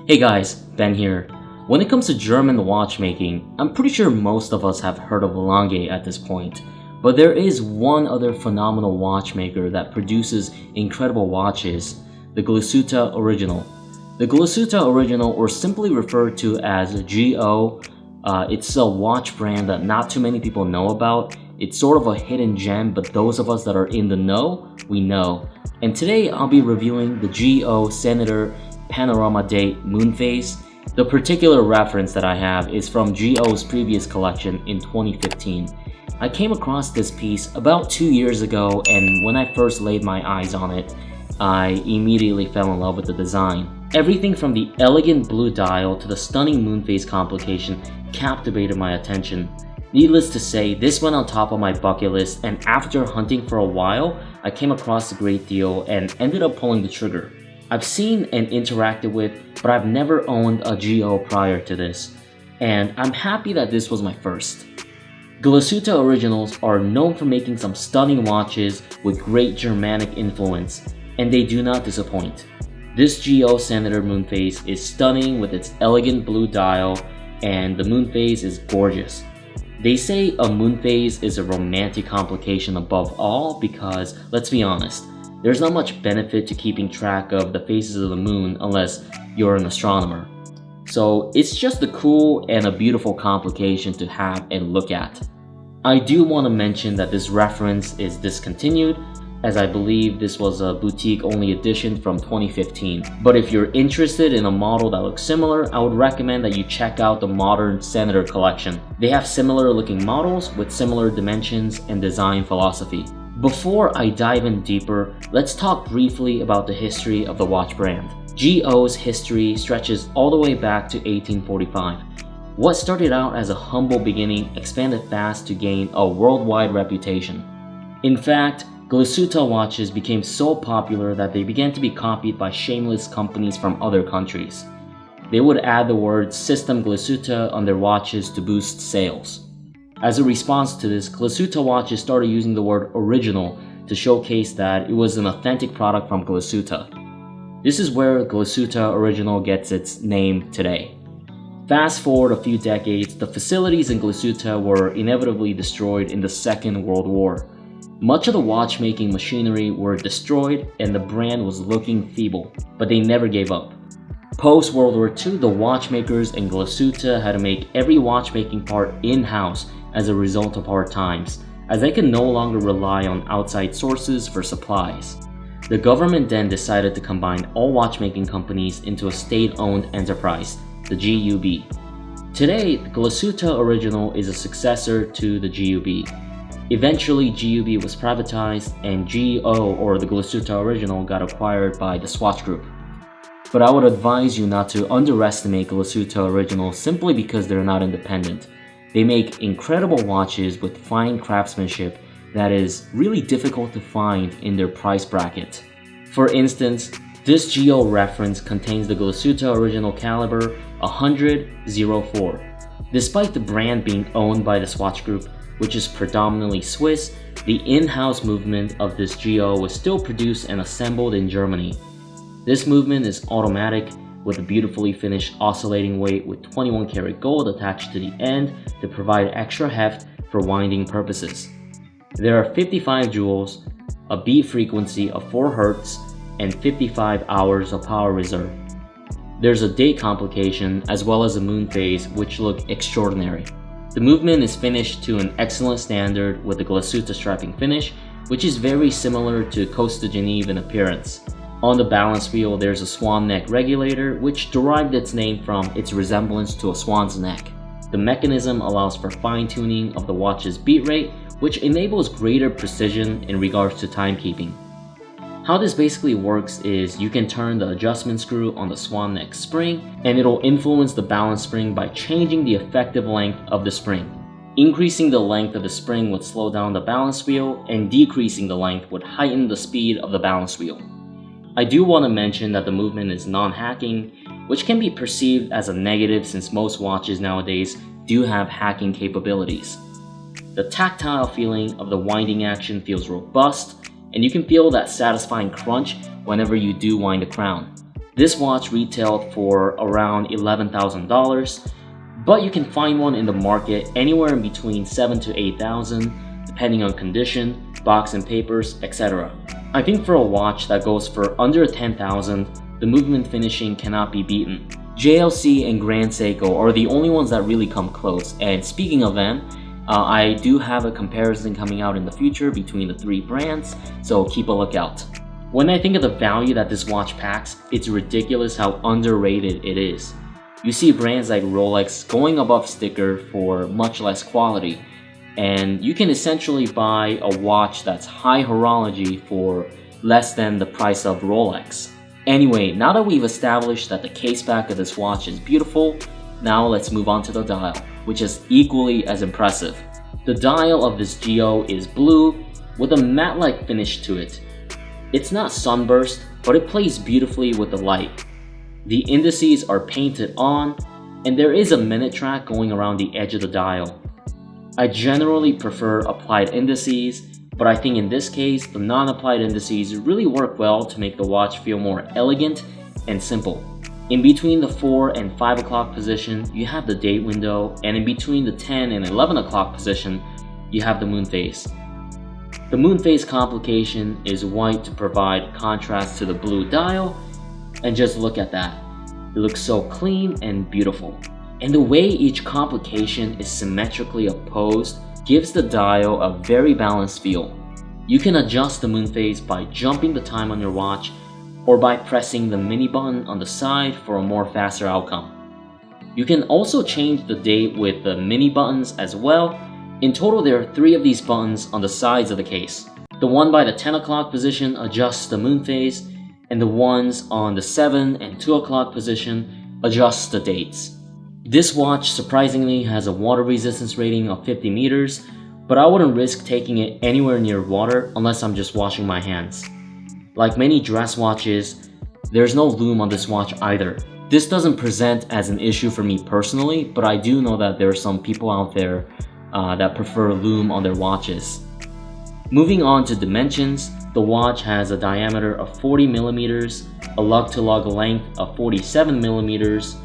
Hey guys, Ben here. When it comes to German watchmaking, I'm pretty sure most of us have heard of Lange at this point, but there is one other phenomenal watchmaker that produces incredible watches, the Glashütte Original. The Glashütte Original, or simply referred to as GO, it's a watch brand that not too many people know about. It's sort of a hidden gem, but those of us that are in the know, we know. And today I'll be reviewing the GO Senator Panorama date Moonphase. The particular reference that I have is from GO's previous collection in 2015. I came across this piece about 2 years ago, and when I first laid my eyes on it, I immediately fell in love with the design. Everything from the elegant blue dial to the stunning Moonphase complication captivated my attention. Needless to say, this went on top of my bucket list, and after hunting for a while, I came across a great deal and ended up pulling the trigger. I've seen and interacted with, but I've never owned a GO prior to this, and I'm happy that this was my first. Glashütte Originals are known for making some stunning watches with great Germanic influence, and they do not disappoint. This GO Senator Moonphase is stunning with its elegant blue dial, and the Moonphase is gorgeous. They say a Moonphase is a romantic complication above all because, let's be honest, there's not much benefit to keeping track of the phases of the moon unless you're an astronomer. So it's just a cool and a beautiful complication to have and look at. I do want to mention that this reference is discontinued, as I believe this was a boutique only edition from 2015. But if you're interested in a model that looks similar, I would recommend that you check out the modern Senator collection. They have similar looking models with similar dimensions and design philosophy. Before I dive in deeper, let's talk briefly about the history of the watch brand. GO's history stretches all the way back to 1845. What started out as a humble beginning expanded fast to gain a worldwide reputation. In fact, Glashütte watches became so popular that they began to be copied by shameless companies from other countries. They would add the word System Glashütte on their watches to boost sales. As a response to this, Glashütte watches started using the word original to showcase that it was an authentic product from Glashütte. This is where Glashütte Original gets its name today. Fast forward a few decades, the facilities in Glashütte were inevitably destroyed in the Second World War. Much of the watchmaking machinery were destroyed and the brand was looking feeble, but they never gave up. Post-World War II, the watchmakers in Glashütte had to make every watchmaking part in-house as a result of hard times, as they could no longer rely on outside sources for supplies. The government then decided to combine all watchmaking companies into a state-owned enterprise, the GUB. Today, the Glashütte Original is a successor to the GUB. Eventually, GUB was privatized and GO, or the Glashütte Original, got acquired by the Swatch Group. But I would advise you not to underestimate Glashütte Original simply because they're not independent. They make incredible watches with fine craftsmanship that is really difficult to find in their price bracket. For instance, this GO reference contains the Glashütte Original caliber 100-04. Despite the brand being owned by the Swatch Group, which is predominantly Swiss, the in-house movement of this GO was still produced and assembled in Germany. This movement is automatic with a beautifully finished oscillating weight with 21 karat gold attached to the end to provide extra heft for winding purposes. There are 55 jewels, a beat frequency of 4 Hz, and 55 hours of power reserve. There's a date complication as well as a Moonphase which look extraordinary. The movement is finished to an excellent standard with the Glashütte striping finish, which is very similar to Coste de Genève in appearance. On the balance wheel, there's a swan neck regulator, which derived its name from its resemblance to a swan's neck. The mechanism allows for fine-tuning of the watch's beat rate, which enables greater precision in regards to timekeeping. How this basically works is you can turn the adjustment screw on the swan neck spring, and it'll influence the balance spring by changing the effective length of the spring. Increasing the length of the spring would slow down the balance wheel, and decreasing the length would heighten the speed of the balance wheel. I do want to mention that the movement is non-hacking, which can be perceived as a negative since most watches nowadays do have hacking capabilities. The tactile feeling of the winding action feels robust, and you can feel that satisfying crunch whenever you do wind a crown. This watch retailed for around $11,000, but you can find one in the market anywhere in between $7,000 to $8,000 depending on condition, box and papers, etc. I think for a watch that goes for under $10,000, the movement finishing cannot be beaten. JLC and Grand Seiko are the only ones that really come close, and speaking of them, I do have a comparison coming out in the future between the three brands, so keep a lookout. When I think of the value that this watch packs, it's ridiculous how underrated it is. You see brands like Rolex going above sticker for much less quality, and you can essentially buy a watch that's high horology for less than the price of Rolex. Anyway, now that we've established that the case back of this watch is beautiful, now let's move on to the dial, which is equally as impressive. The dial of this Geo is blue with a matte-like finish to it. It's not sunburst, but it plays beautifully with the light. The indices are painted on, and there is a minute track going around the edge of the dial. I generally prefer applied indices, but I think in this case, the non-applied indices really work well to make the watch feel more elegant and simple. In between the 4 and 5 o'clock position, you have the date window, and in between the 10 and 11 o'clock position, you have the Moonphase. The Moonphase complication is white to provide contrast to the blue dial, and just look at that. It looks so clean and beautiful. And the way each complication is symmetrically opposed gives the dial a very balanced feel. You can adjust the Moonphase by jumping the time on your watch or by pressing the mini button on the side for a more faster outcome. You can also change the date with the mini buttons as well. In total, there are 3 of these buttons on the sides of the case. The one by the 10 o'clock position adjusts the Moonphase, and the ones on the 7 and 2 o'clock position adjusts the dates. This watch surprisingly has a water resistance rating of 50 meters, but I wouldn't risk taking it anywhere near water unless I'm just washing my hands. Like many dress watches, there's no lume on this watch either. This doesn't present as an issue for me personally, but I do know that there are some people out there that prefer lume on their watches. Moving on to dimensions, the watch has a diameter of 40 millimeters, a lug-to-lug length of 47 millimeters,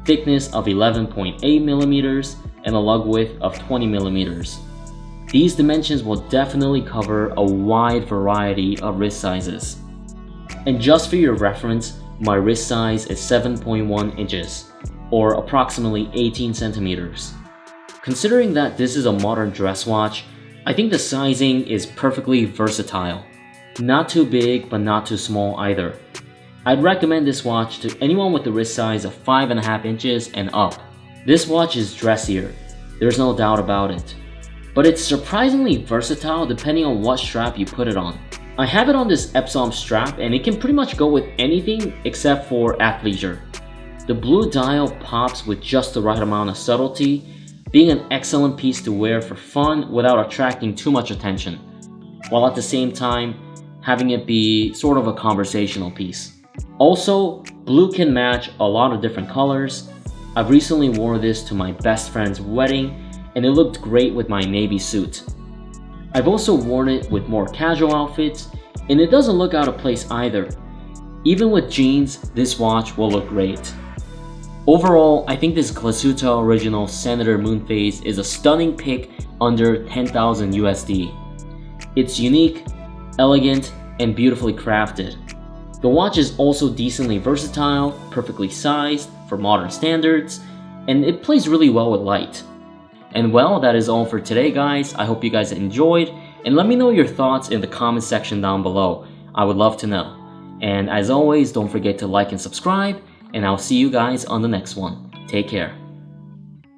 thickness of 11.8 millimeters, and a lug width of 20 millimeters. These dimensions will definitely cover a wide variety of wrist sizes. And just for your reference, my wrist size is 7.1 inches, or approximately 18 centimeters. Considering that this is a modern dress watch, I think the sizing is perfectly versatile. Not too big, but not too small either. I'd recommend this watch to anyone with a wrist size of 5.5 inches and up. This watch is dressier, there's no doubt about it. But it's surprisingly versatile depending on what strap you put it on. I have it on this Epsom strap, and it can pretty much go with anything except for athleisure. The blue dial pops with just the right amount of subtlety, being an excellent piece to wear for fun without attracting too much attention, while at the same time having it be sort of a conversational piece. Also, blue can match a lot of different colors. I've recently worn this to my best friend's wedding, and it looked great with my navy suit. I've also worn it with more casual outfits, and it doesn't look out of place either. Even with jeans, this watch will look great. Overall, I think this Glashütte original Senator Moonphase is a stunning pick under 10,000 USD. It's unique, elegant, and beautifully crafted. The watch is also decently versatile, perfectly sized for modern standards, and it plays really well with light. And well, that is all for today, guys. I hope you guys enjoyed, and let me know your thoughts in the comment section down below. I would love to know. And as always, don't forget to like and subscribe, and I'll see you guys on the next one. Take care.